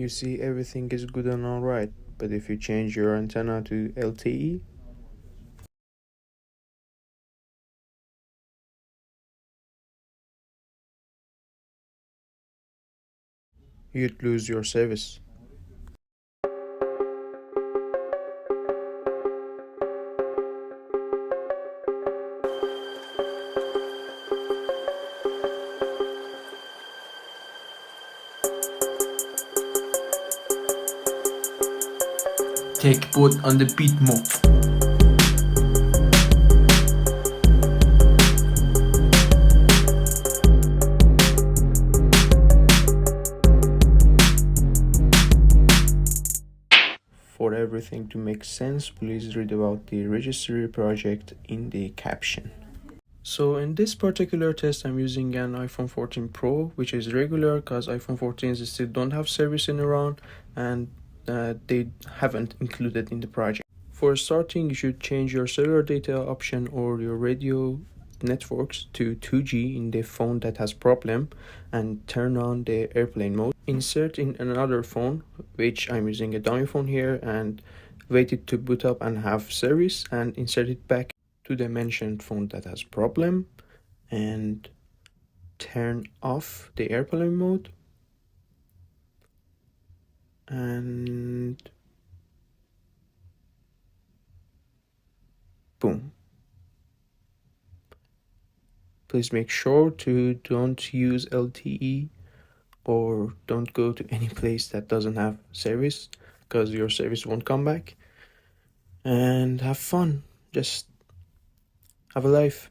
You see, everything is good and alright, but if you change your antenna to LTE, you'd lose your service. Take both on the beat mode. For everything to make sense, please read about the Registery project in the caption. So in this particular test, I'm using an iPhone 14 Pro, which is regular because iPhone 14s still don't have service in Iran, and they haven't included in the project. For starting, you should change your cellular data option or your radio networks to 2G in the phone that has problem and turn on the airplane mode. Insert in another phone, which I'm using a dummy phone here, and wait it to boot up and have service, and insert it back to the mentioned phone that has problem and turn off the airplane mode and boom. Please make sure to don't use LTE or don't go to any place that doesn't have service, because your service won't come back. And have fun, just have a life.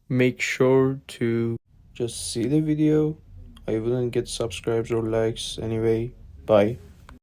Make sure to just see the video. I wouldn't get subscribes or likes anyway. Bye.